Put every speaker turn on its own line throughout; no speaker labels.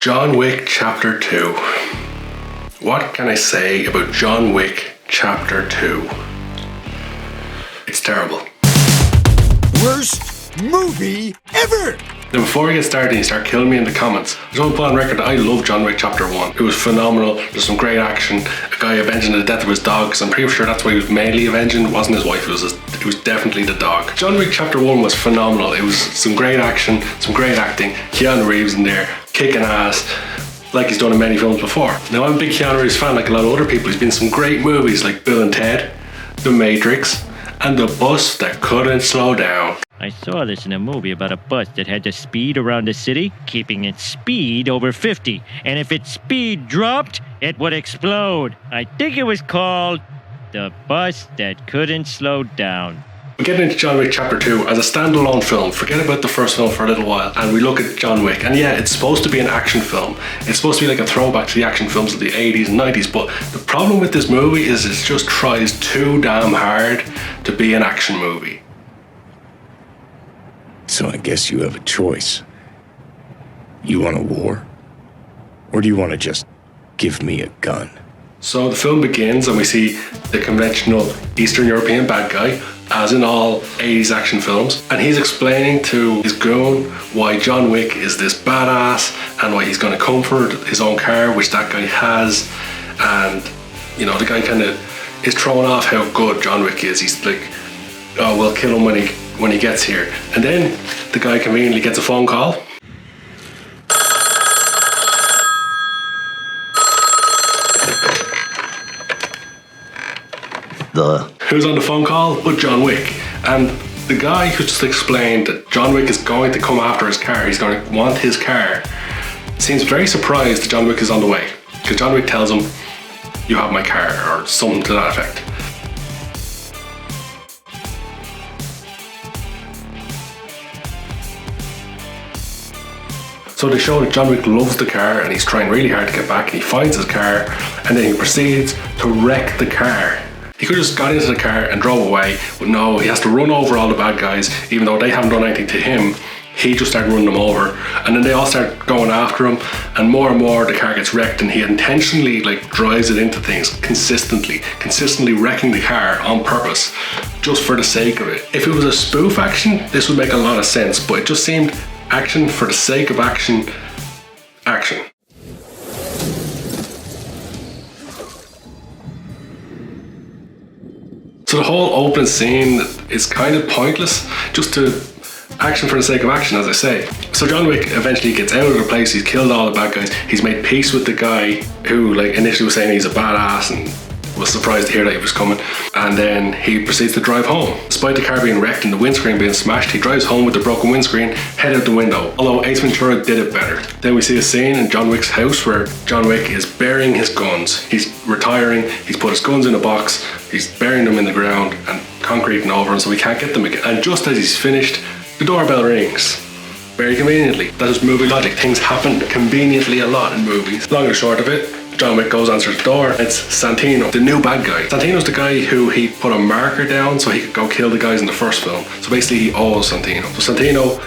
John Wick Chapter 2. What can I say about John Wick Chapter 2? It's terrible.
Worst movie ever!
Now before we get started and you start killing me in the comments, I just want to put on record that I love John Wick Chapter 1. It was phenomenal, there's some great action, a guy avenging the death of his dog, because I'm pretty sure that's what he was mainly avenging. It wasn't his wife, it was definitely the dog. John Wick Chapter 1 was phenomenal. It was some great action, some great acting, Keanu Reeves in there, kicking ass, like he's done in many films before. Now I'm a big Keanu Reeves fan like a lot of other people. He's been in some great movies like Bill and Ted, The Matrix, and The Bus That Couldn't Slow Down.
I saw this in a movie about a bus that had to speed around the city, keeping its speed over 50. And if its speed dropped, it would explode. I think it was called The Bus That Couldn't Slow Down.
We get into John Wick Chapter 2 as a standalone film. Forget about the first film for a little while and we look at John Wick. And yeah, it's supposed to be an action film. It's supposed to be like a throwback to the action films of the 80s and 90s. But the problem with this movie is it just tries too damn hard to be an action movie.
So I guess you have a choice. You want a war? Or do you want to just give me a gun?
So the film begins and we see the conventional Eastern European bad guy, as in all 80s action films, and he's explaining to his goon why John Wick is this badass and why he's going to come for his own car, which that guy has. And you know, the guy kind of is throwing off how good John Wick is. He's like, oh, we'll kill him when he gets here. And then the guy conveniently gets a phone call. Who's on the phone call but John Wick? And the guy who just explained that John Wick is going to come after his car, he's going to want his car, seems very surprised that John Wick is on the way. Because John Wick tells him, you have my car, or something to that effect. So they show that John Wick loves the car and he's trying really hard to get back, and he finds his car and then he proceeds to wreck the car. He could have just got into the car and drove away, but no, he has to run over all the bad guys, even though they haven't done anything to him. He just started running them over, and then they all start going after him, and more the car gets wrecked, and he intentionally drives it into things consistently wrecking the car on purpose, just for the sake of it. If it was a spoof action, this would make a lot of sense, but it just seemed action for the sake of action. So the whole opening scene is kind of pointless, just to action for the sake of action, as I say. So John Wick eventually gets out of the place, he's killed all the bad guys, he's made peace with the guy who initially was saying he's a badass and was surprised to hear that he was coming, and then he proceeds to drive home. Despite the car being wrecked and the windscreen being smashed, he drives home with the broken windscreen, head out the window, although Ace Ventura did it better. Then we see a scene in John Wick's house where John Wick is burying his guns. He's retiring, he's put his guns in a box, he's burying them in the ground and concreting over them so he can't get them again. And just as he's finished, the doorbell rings. Very conveniently. That is movie logic. Things happen conveniently a lot in movies. Long and short of it, John Wick goes, answers the door. It's Santino, the new bad guy. Santino's the guy who he put a marker down so he could go kill the guys in the first film. So basically he owes Santino. So Santino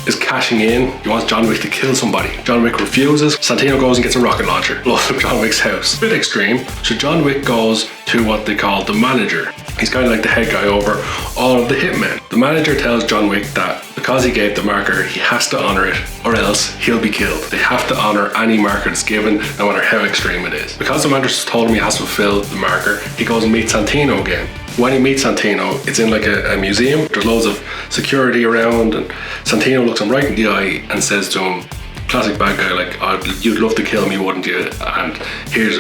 is cashing in. He wants John Wick to kill somebody. John Wick refuses. Santino goes and gets a rocket launcher, blows up John Wick's house. A bit extreme. So John Wick goes to what they call the manager. He's kind of like the head guy over all of the hitmen. The manager tells John Wick that because he gave the marker, he has to honor it or else he'll be killed. They have to honor any marker that's given, no matter how extreme it is. Because the manager told him he has to fulfill the marker, he goes and meets Santino again. When he meets Santino, it's in a museum. There's loads of security around, and Santino looks him right in the eye and says to him, classic bad guy, oh, you'd love to kill me, wouldn't you? And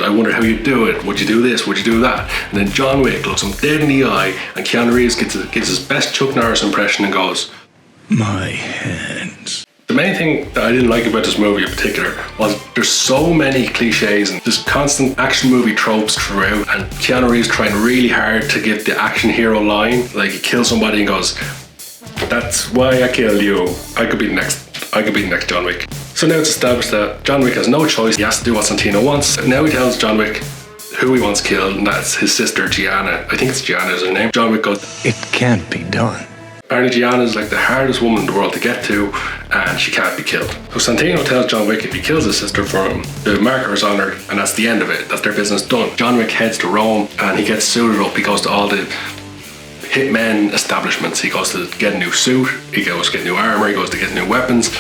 I wonder how you'd do it. Would you do this? Would you do that? And then John Wick looks him dead in the eye, and Keanu Reeves gets his best Chuck Norris impression and goes,
my hands.
The main thing that I didn't like about this movie in particular was there's so many cliches and there's constant action movie tropes throughout, and Keanu Reeves trying really hard to give the action hero line, he kills somebody and goes, that's why I killed you. I could be the next John Wick. So now it's established that John Wick has no choice. He has to do what Santino wants. Now he tells John Wick who he wants killed, and that's his sister Gianna. I think it's Gianna is her name. John Wick goes,
it can't be done.
Apparently Gianna is like the hardest woman in the world to get to, and she can't be killed. So Santino tells John Wick if he kills his sister for him, the marker is on her, and that's the end of it. That's their business done. John Wick heads to Rome, and he gets suited up. He goes to all the hitmen establishments. He goes to get a new suit, he goes to get new armor, he goes to get new weapons.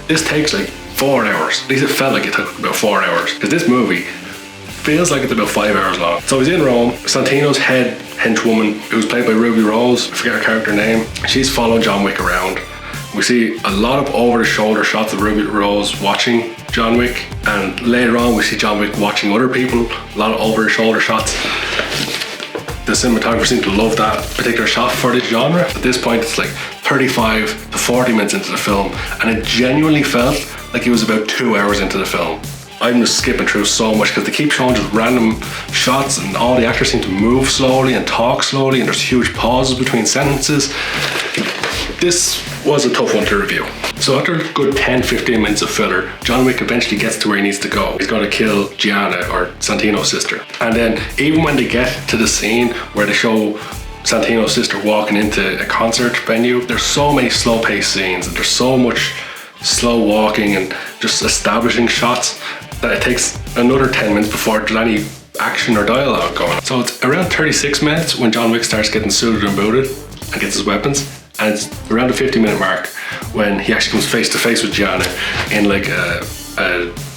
This takes like 4 hours. At least it felt like it took about 4 hours, because this movie feels like it's about 5 hours long. So he's in Rome. Santino's head henchwoman, who's played by Ruby Rose, I forget her character name, she's following John Wick around. We see a lot of over-the-shoulder shots of Ruby Rose watching John Wick, and later on we see John Wick watching other people, a lot of over-the-shoulder shots. The cinematographers seem to love that particular shot for this genre. At this point, it's like 35 to 40 minutes into the film, and it genuinely felt like it was about 2 hours into the film. I'm just skipping through so much because they keep showing just random shots, and all the actors seem to move slowly and talk slowly, and there's huge pauses between sentences. This was a tough one to review. So after a good 10-15 minutes of filler, John Wick eventually gets to where he needs to go. He's going to kill Gianna, or Santino's sister. And then even when they get to the scene where they show Santino's sister walking into a concert venue, there's so many slow-paced scenes, and there's so much slow walking and just establishing shots that it takes another 10 minutes before there's any action or dialogue going on. So it's around 36 minutes when John Wick starts getting suited and booted and gets his weapons, and it's around the 50-minute mark when he actually comes face to face with Gianna in like a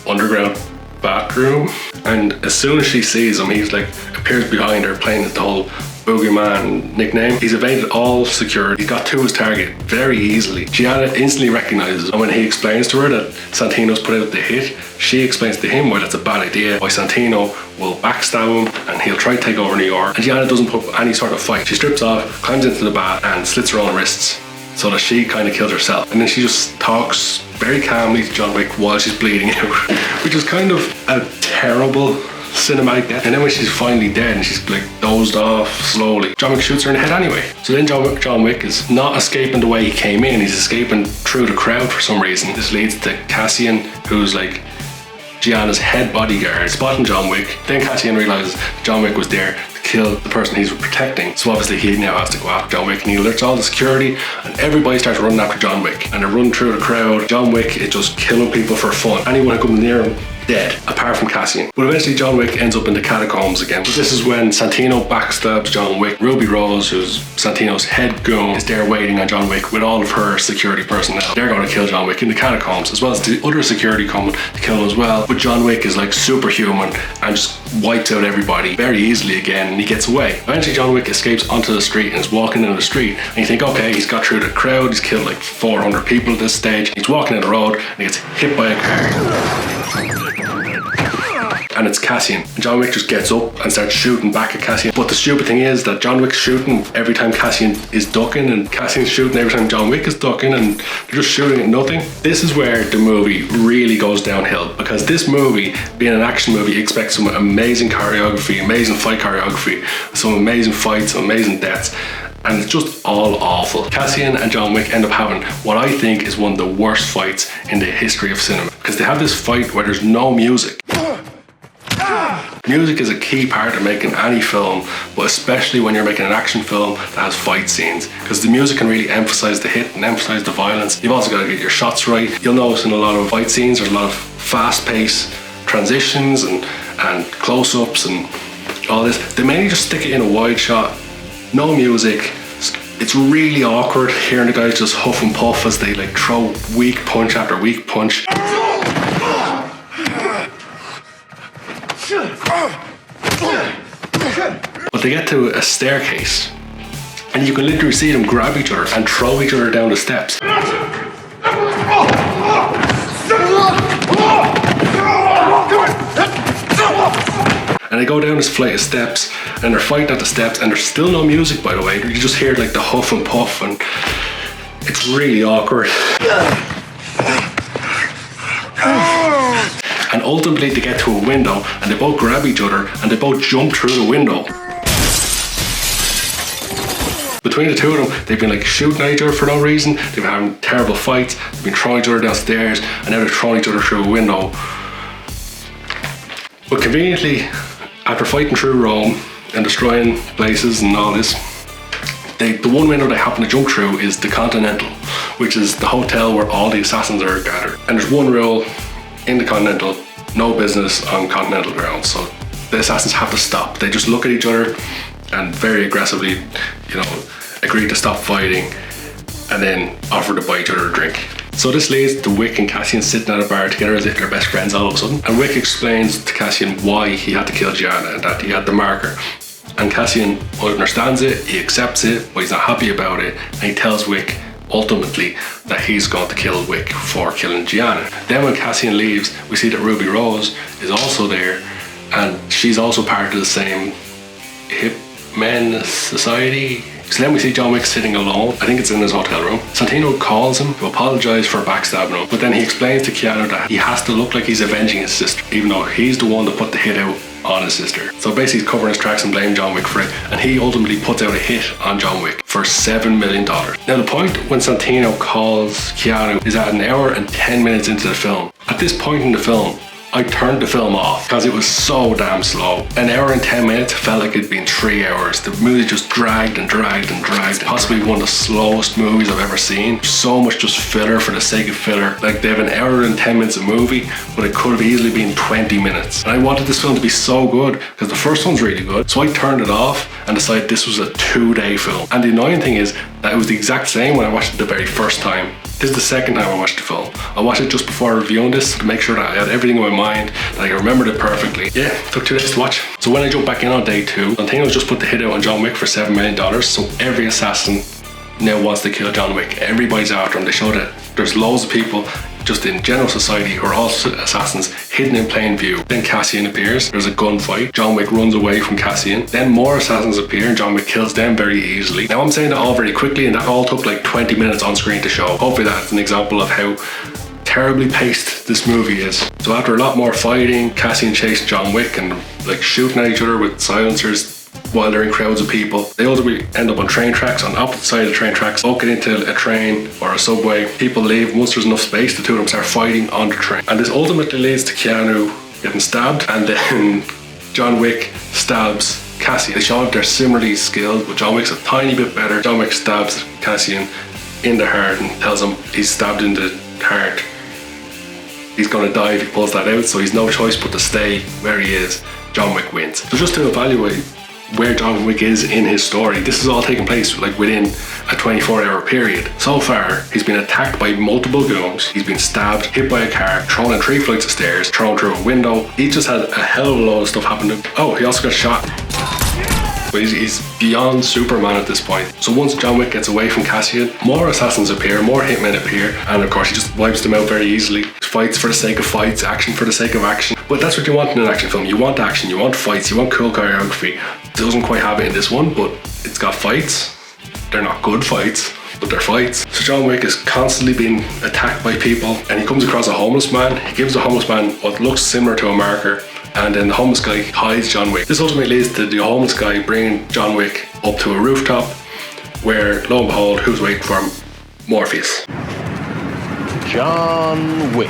underground bathroom. And as soon as she sees him, he's like appears behind her, playing the whole boogeyman nickname. He's evaded all security. He got to his target very easily. Gianna instantly recognizes, and when he explains to her that Santino's put out the hit, she explains to him why that's a bad idea, why Santino will backstab him and he'll try to take over New York. And Gianna doesn't put up any sort of fight. She strips off, climbs into the bath, and slits her own wrists so that she kind of kills herself. And then she just talks very calmly to John Wick while she's bleeding out, which is kind of a terrible cinematic death. And then when she's finally dead and she's like dozed off slowly, John Wick shoots her in the head anyway. So then John Wick is not escaping the way he came in, he's escaping through the crowd for some reason. This leads to Cassian, who's like Gianna's head bodyguard, spotting John Wick. Then Cassian realizes John Wick was there to kill the person he's protecting. So obviously he now has to go after John Wick, and he alerts all the security, and everybody starts running after John Wick. And they're running through the crowd. John Wick is just killing people for fun. Anyone who comes near him, dead, apart from Cassian. But eventually John Wick ends up in the catacombs again. But this is when Santino backstabs John Wick. Ruby Rose, who's Santino's head goon, is there waiting on John Wick with all of her security personnel. They're going to kill John Wick in the catacombs, as well as the other security coming to kill him as well. But John Wick is like superhuman and just wipes out everybody very easily again, and he gets away. Eventually John Wick escapes onto the street and is walking in the street, and you think, okay, he's got through the crowd, he's killed like 400 people at this stage. He's walking down the road and he gets hit by a car. And it's Cassian. And John Wick just gets up and starts shooting back at Cassian. But the stupid thing is that John Wick's shooting every time Cassian is ducking, and Cassian's shooting every time John Wick is ducking, and they're just shooting at nothing. This is where the movie really goes downhill, because this movie, being an action movie, expects some amazing choreography, amazing fight choreography, some amazing fights, some amazing deaths. And it's just all awful. Cassian and John Wick end up having what I think is one of the worst fights in the history of cinema, because they have this fight where there's no music. Music is a key part of making any film, but especially when you're making an action film that has fight scenes, because the music can really emphasize the hit and emphasize the violence. You've also got to get your shots right. You'll notice in a lot of fight scenes there's a lot of fast-paced transitions and close-ups and all this. They mainly just stick it in a wide shot, no music. It's really awkward hearing the guys just huff and puff as they like throw weak punch after weak punch. But they get to a staircase, and you can literally see them grab each other and throw each other down the steps. And they go down this flight of steps, and they're fighting at the steps, and there's still no music, by the way. You just hear like the huff and puff, and it's really awkward. And ultimately they get to a window, and they both grab each other and they both jump through the window. Between the two of them, they've been like shooting at each other for no reason. They've been having terrible fights. They've been throwing each other downstairs, and now they're throwing each other through a window. But conveniently, after fighting through Rome and destroying places and all this, The one window they happen to jump through is the Continental, which is the hotel where all the assassins are gathered. And there's one rule in the Continental: no business on Continental grounds. So the assassins have to stop. They just look at each other and very aggressively, agree to stop fighting, and then offer to buy each other a drink. So this leads to Wick and Cassian sitting at a bar together as if they're best friends all of a sudden. And Wick explains to Cassian why he had to kill Gianna and that he had the marker. And Cassian understands it, he accepts it, but he's not happy about it. And he tells Wick ultimately that he's going to kill Wick for killing Gianna. Then when Cassian leaves, we see that Ruby Rose is also there, and she's also part of the same hip men society. So then we see John Wick sitting alone. I think it's in his hotel room. Santino calls him to apologise for backstabbing him, but then he explains to Keanu that he has to look like he's avenging his sister, even though he's the one that put the hit out on his sister. So basically he's covering his tracks and blaming John Wick for it, and he ultimately puts out a hit on John Wick for $7 million. Now the point when Santino calls Keanu is at 1 hour and 10 minutes into the film. At this point in the film, I turned the film off because it was so damn slow. 1 hour and 10 minutes felt like it'd been 3 hours. The movie just dragged and dragged and dragged. Possibly one of the slowest movies I've ever seen. So much just filler for the sake of filler. Like they have 1 hour and 10 minutes of movie, but it could have easily been 20 minutes. And I wanted this film to be so good because the first one's really good. So I turned it off and decided this was a 2-day film. And the annoying thing is that it was the exact same when I watched it the very first time. This is the second time I watched the film. I watched it just before reviewing this to make sure that I had everything in my mind, that I remembered it perfectly. Yeah, it took 2 days to watch. So when I jump back in on day 2, Santino's just put the hit out on John Wick for $7 million, so every assassin now wants to kill John Wick. Everybody's after him. They show that there's loads of people just in general society who are all assassins hidden in plain view. Then Cassian appears, there's a gunfight, John Wick runs away from Cassian, then more assassins appear and John Wick kills them very easily. Now I'm saying that all very quickly and that all took like 20 minutes on screen to show. Hopefully that's an example of how terribly paced this movie is. So after a lot more fighting, Cassian chasing John Wick and like shooting at each other with silencers while they're in crowds of people. They ultimately end up on train tracks, on the opposite side of the train tracks, both get into a train or a subway. People leave. Once there's enough space, the two of them start fighting on the train. And this ultimately leads to Keanu getting stabbed, and then John Wick stabs Cassian. They show that they're similarly skilled, but John Wick's a tiny bit better. John Wick stabs Cassian in the heart and tells him he's stabbed in the heart. He's gonna die if he pulls that out, so he's no choice but to stay where he is. John Wick wins. So just to evaluate where John Wick is in his story, this is all taking place like within a 24-hour period. So far, he's been attacked by multiple goons, he's been stabbed, hit by a car, thrown in 3 flights of stairs, thrown through a window. He just had a hell of a lot of stuff happen to him. Oh, he also got shot. But he's beyond Superman at this point. So once John Wick gets away from Cassian, more assassins appear, more hitmen appear, and of course he just wipes them out very easily. Fights for the sake of fights, action for the sake of action. But that's what you want in an action film. You want action, you want fights, you want cool choreography. It doesn't quite have it in this one, but it's got fights. They're not good fights, but they're fights. So John Wick is constantly being attacked by people, and he comes across a homeless man. He gives the homeless man what looks similar to a marker, and then the homeless guy hides John Wick. This ultimately leads to the homeless guy bringing John Wick up to a rooftop where, lo and behold, who's waiting for him? Morpheus.
John Wick.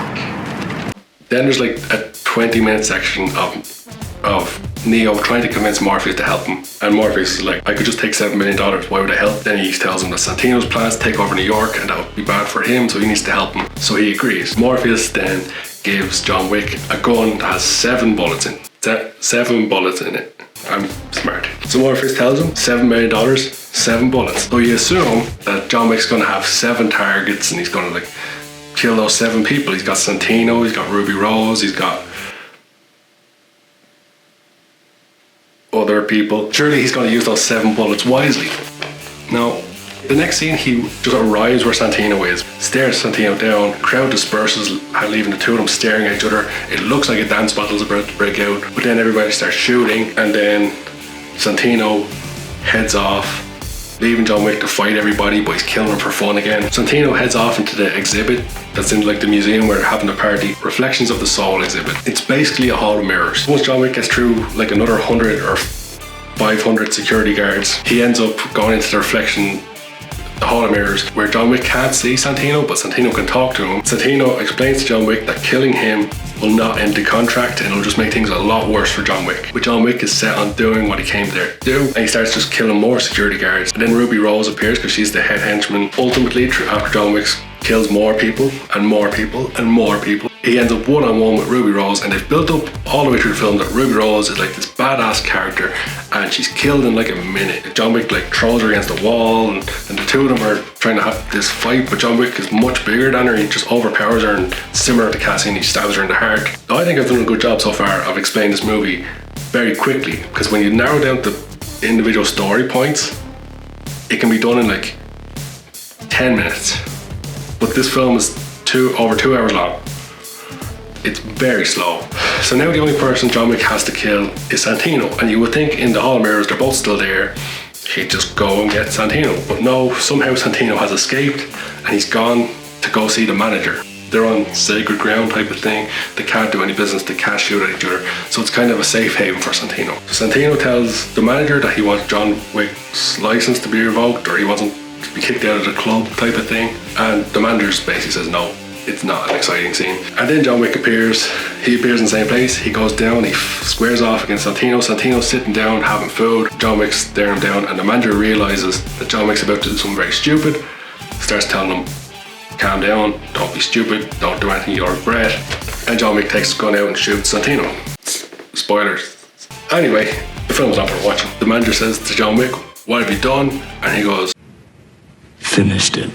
Then there's like a 20-minute section of Neo trying to convince Morpheus to help him. And Morpheus is like, I could just take $7 million, why would I help? Then he tells him that Santino's plans to take over New York and that would be bad for him, so he needs to help him. So he agrees. Morpheus then gives John Wick a gun that has 7 bullets in it. 7 bullets in it. I'm smart. So Morpheus tells him $7 million, 7 bullets. So you assume that John Wick's gonna have 7 targets and he's gonna like kill those 7 people. He's got Santino, he's got Ruby Rose, he's got other people. Surely he's gonna use those 7 bullets wisely. Now, the next scene, he just arrives where Santino is, stares Santino down, crowd disperses, leaving the two of them staring at each other. It looks like a dance battle's about to break out, but then everybody starts shooting, and then Santino heads off, leaving John Wick to fight everybody, but he's killing them for fun again. Santino heads off into the exhibit that's in like the museum where they're having a party, Reflections of the Soul exhibit. It's basically a hall of mirrors. Once John Wick gets through like another 100 or 500 security guards, he ends up going into the reflection the Hall of Mirrors, where John Wick can't see Santino, but Santino can talk to him. Santino explains to John Wick that killing him will not end the contract and it'll just make things a lot worse for John Wick. But John Wick is set on doing what he came there to do, and he starts just killing more security guards. And then Ruby Rose appears because she's the head henchman. Ultimately, after John Wick kills more people and more people and more people, he ends up one-on-one with Ruby Rose, and they've built up all the way through the film that Ruby Rose is like this badass character, and she's killed in like a minute. John Wick like throws her against the wall, and the two of them are trying to have this fight, but John Wick is much bigger than her. He just overpowers her, and similar to Cassie, he stabs her in the heart. I think I've done a good job so far of explaining this movie very quickly, because when you narrow down the individual story points, it can be done in like 10 minutes. But this film is over 2 hours long. It's very slow. So now the only person John Wick has to kill is Santino. And you would think in the Hall of Mirrors, they're both still there, he'd just go and get Santino. But no, somehow Santino has escaped and he's gone to go see the manager. They're on sacred ground type of thing. They can't do any business, they can't shoot at each other. So it's kind of a safe haven for Santino. So Santino tells the manager that he wants John Wick's license to be revoked, or he wants him to be kicked out of the club type of thing. And the manager basically says no. It's not an exciting scene. And then John Wick appears. He appears in the same place. He goes down, he squares off against Santino. Santino's sitting down, having food. John Wick's staring him down, and the manager realizes that John Wick's about to do something very stupid. Starts telling him, calm down, don't be stupid, don't do anything you'll regret. And John Wick takes his gun out and shoots Santino. Spoilers. Anyway, the film's not for watching. The manager says to John Wick, what have you done? And he goes,
Finished it.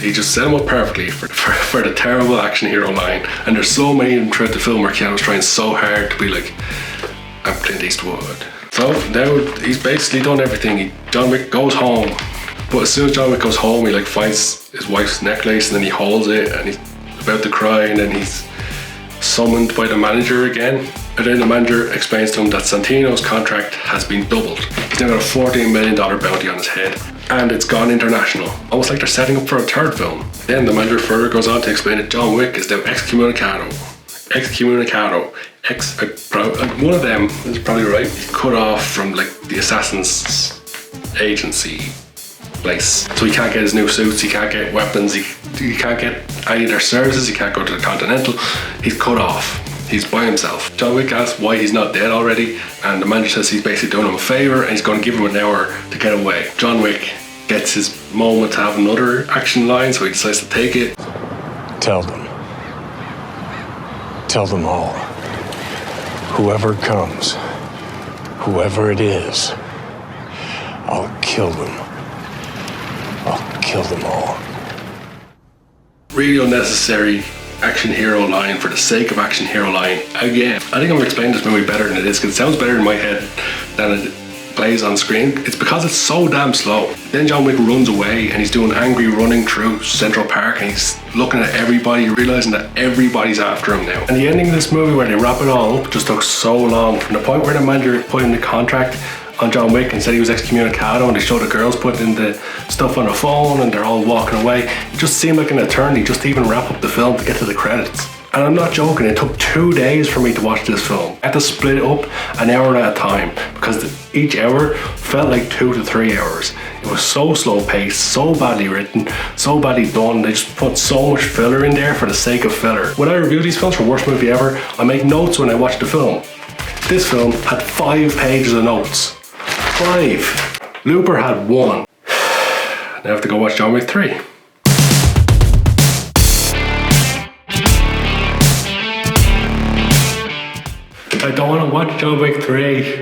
he just set him up perfectly for the terrible action hero line. And there's so many of them throughout the film where Keanu's trying so hard to be like, I'm Clint Eastwood. So now he's basically done everything. John Wick goes home, but as soon as John Wick goes home, he like finds his wife's necklace and then he holds it and he's about to cry, and then he's summoned by the manager again. And then the manager explains to him that Santino's contract has been doubled. He's now got a $14 million bounty on his head, and it's gone international. Almost like they're setting up for a third film. Then the manager further goes on to explain that John Wick is now excommunicado. One of them is probably right. He's cut off from like the Assassin's agency place. So he can't get his new suits, he can't get weapons, he can't get any of their services, he can't go to the Continental. He's cut off. He's by himself. John Wick asks why he's not dead already, and the manager says he's basically doing him a favour and he's going to give him an hour to get away. John Wick gets his moment to have another action line, so he decides to take it.
Tell them. Tell them all. Whoever comes, whoever it is, I'll kill them. I'll kill them all.
Really unnecessary action hero line for the sake of action hero line again. I think I'm going to explain this movie better than it is, because it sounds better in my head than it plays on screen. It's because it's so damn slow. Then John Wick runs away and he's doing angry running through Central Park, and he's looking at everybody, realizing that everybody's after him now. And the ending of this movie, where they wrap it all up, just took so long. From the point where the manager put in the contract on John Wick and said he was excommunicado, and they showed the girls putting the stuff on the phone and they're all walking away, it just seemed like an eternity just to even wrap up the film to get to the credits. And I'm not joking, it took 2 days for me to watch this film. I had to split it up an hour at a time, because each hour felt like 2 to 3 hours. It was so slow paced, so badly written, so badly done. They just put so much filler in there for the sake of filler. When I review these films for worst movie ever, I make notes when I watch the film. This film had 5 pages of notes. 5. Looper had 1. Now I have to go watch John Wick 3. I don't want to watch John Wick 3.